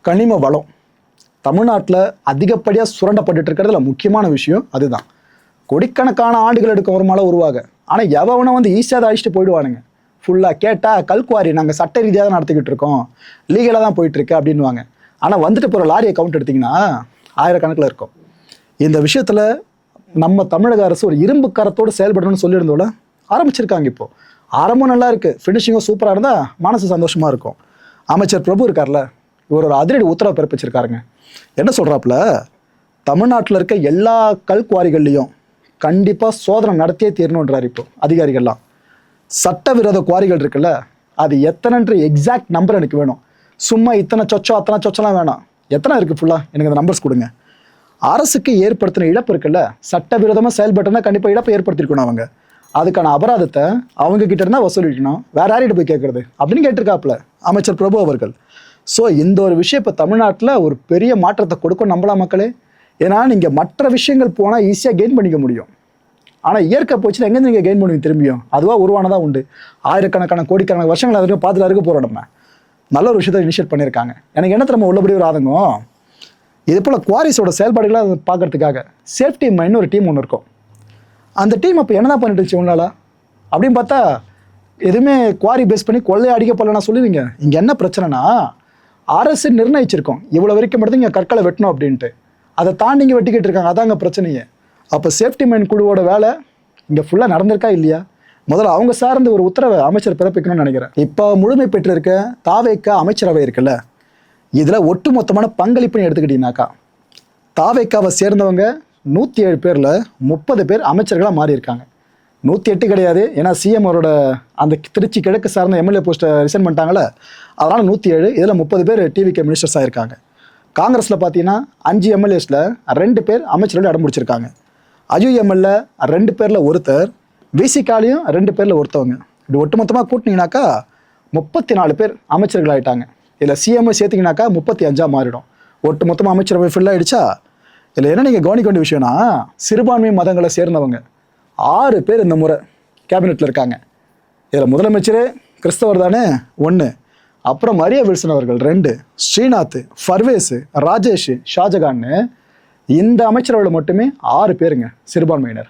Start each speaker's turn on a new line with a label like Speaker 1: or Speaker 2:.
Speaker 1: கனிம வளம் தமிழ்நாட்டில் அதிகப்படியாக சுரண்டப்பட்டு இருக்கிறதுல முக்கியமான விஷயம் அதுதான். கோடிக்கணக்கான ஆண்டுகள் எடுக்கும் ஒரு மலை உருவாக. ஆனால் எவனை வந்து ஈஸியாக அழிச்சிட்டு போயிடுவானுங்க. ஃபுல்லாக கேட்டால் கல்குவாரி நாங்கள் சட்ட ரீதியாக தான் நடத்திக்கிட்டு இருக்கோம், லீகலாக தான் போயிட்டுருக்கு அப்படின்வாங்க. ஆனால் வந்துட்டு போகிற லாரியை கவுண்ட் எடுத்திங்கன்னா ஆயிரக்கணக்கில் இருக்கும். இந்த விஷயத்தில் நம்ம தமிழக அரசு ஒரு இரும்பு கரத்தோடு செயல்படணும்னு சொல்லியிருந்தோட ஆரம்பிச்சிருக்காங்க. இப்போது ஆரம்பம் நல்லா இருக்குது, ஃபினிஷிங்கும் சூப்பராக இருந்தால் மனசு சந்தோஷமாக இருக்கும். அமைச்சர் பிரபு இருக்கார்ல, இவர் ஒரு அதிரடி உத்தரவு பிறப்பிச்சிருக்காருங்க. என்ன சொல்கிறாப்புல, தமிழ்நாட்டில் இருக்க எல்லா கல்குவாரிகள்லையும் கண்டிப்பாக சோதனை நடத்தியே தீரணுன்றார். இப்போ அதிகாரிகள்லாம் சட்டவிரோத குவாரிகள் இருக்குல்ல, அது எத்தனைன்ற எக்ஸாக்ட் நம்பர் எனக்கு வேணும். சும்மா இத்தனை சொச்சம் அத்தனை சொச்சம்லாம் வேணாம், எத்தனை இருக்குது ஃபுல்லாக எனக்கு அந்த நம்பர்ஸ் கொடுங்க. அரசுக்கு ஏற்படுத்தின இழப்பு இருக்குல்ல, சட்டவிரோதமாக செயல்பட்டுனா கண்டிப்பாக இழப்பை ஏற்படுத்திருக்கணும். அவங்க அதுக்கான அபராதத்தை அவங்க கிட்ட இருந்தால் வசூலிக்கணும், வேற யார்கிட்ட போய் கேட்கறது அப்படின்னு கேட்டிருக்காப்புல அமைச்சர் பிரபு அவர்கள். ஸோ இந்த ஒரு விஷயம் இப்போ தமிழ்நாட்டில் ஒரு பெரிய மாற்றத்தை கொடுக்கும் நம்பலாம் மக்களே. ஏன்னா நீங்கள் மற்ற விஷயங்கள் போனால் ஈஸியாக கெயின் பண்ணிக்க முடியும். ஆனால் இயற்கை போச்சுன்னா எங்கேருந்து நீங்கள் கெயின் பண்ணுவீங்க திரும்பியும்? அதுவாக உருவானதாக உண்டு. ஆயிரக்கணக்கான கோடிக்கணக்கான வருஷங்கள் அது பார்த்துட்டு இருக்க போகிறோம். நம்ம நல்ல ஒரு விஷயத்தை இனிஷியேட் பண்ணியிருக்காங்க. எனக்கு என்ன நம்ம உள்ளபடி ஒரு ஆதங்கம், இது போல் குவாரிஸோட செயல்பாடுகளை பார்க்கறதுக்காக சேஃப்டி மைண்ட் ஒரு டீம் ஒன்று இருக்கும். அந்த டீம் அப்போ என்ன தான் பண்ணிட்டு இருந்துச்சு உங்களால் அப்படின்னு பார்த்தா, எதுவுமே குவாரி பேஸ் பண்ணி கொள்ளையை அடிக்கப்படலன்னா சொல்லுவீங்க. இங்கே என்ன பிரச்சனைனா, அரசு நிர்ணயிச்சிருக்கோம் இவ்வளோ வரைக்கும் மட்டும் இங்கே கற்களை வெட்டணும் அப்படின்ட்டு, அதை தாண்டி இங்கே வெட்டிக்கிட்டு இருக்காங்க. அதாங்க பிரச்சனையே. அப்போ சேஃப்டி மைன் குழுவோட வேலை இங்கே ஃபுல்லாக நடந்திருக்கா இல்லையா? முதல்ல அவங்க சார்ந்த ஒரு உத்தரவை அமைச்சர் பிறப்பிக்கணும்னு நினைக்கிறேன். இப்போ முழுமை பெற்றிருக்க தாவேக்க அமைச்சரவை இருக்குல்ல, இதில் ஒட்டுமொத்தமான பங்களிப்புன்னு எடுத்துக்கிட்டீங்கன்னாக்கா, தாவேக்காவை சேர்ந்தவங்க 107 பேரில் 30 பேர் அமைச்சர்களாக மாறி இருக்காங்க. 108 கிடையாது, ஏன்னா சிஎம் அவரோட அந்த திருச்சி கிழக்கு சார்ந்த எம்எல்ஏ போஸ்ட்டை ரிசைன் பண்ணிட்டாங்களே, அதனால் 107. இதில் 30 பேர் டிவிகே மினிஸ்டர்ஸ் ஆகிருக்காங்க. காங்கிரஸில் பார்த்தீங்கன்னா 5 எம்எல்ஏஸில் 2 பேர் அமைச்சர்கள் இடம் முடிச்சிருக்காங்க. ஐயுஎம்எல்ல 2 பேரில் ஒருத்தர், விசிகாலையும் 2 பேரில் ஒருத்தவங்க. இப்படி ஒட்டுமொத்தமாக கூட்டினீங்கனாக்கா 34 பேர் அமைச்சர்கள் ஆகிட்டாங்க. இதில் சிஎம்ஐ சேர்த்திங்கனாக்கா 35 மாறிடும். ஒட்டுமொத்தமாக அமைச்சரவை ஃபுல்லாக ஆகிடுச்சா? இதில் என்ன நீங்கள் கவனிக்க வேண்டிய விஷயம்னா, சிறுபான்மை மதங்களை சேர்ந்தவங்க 6 பேர் இந்த முறை கேபினெட்டில் இருக்காங்க. இதில் முதலமைச்சர் கிறிஸ்தவர் தானே 1, அப்புறம் மரியா வில்சன் அவர்கள் 2, ஸ்ரீநாத், ஃபர்வேஸ், ராஜேஷ், ஷாஜகான்னு இந்த அமைச்சரவையில் மட்டுமே 6 பேருங்க சிறுபான்மையினர்.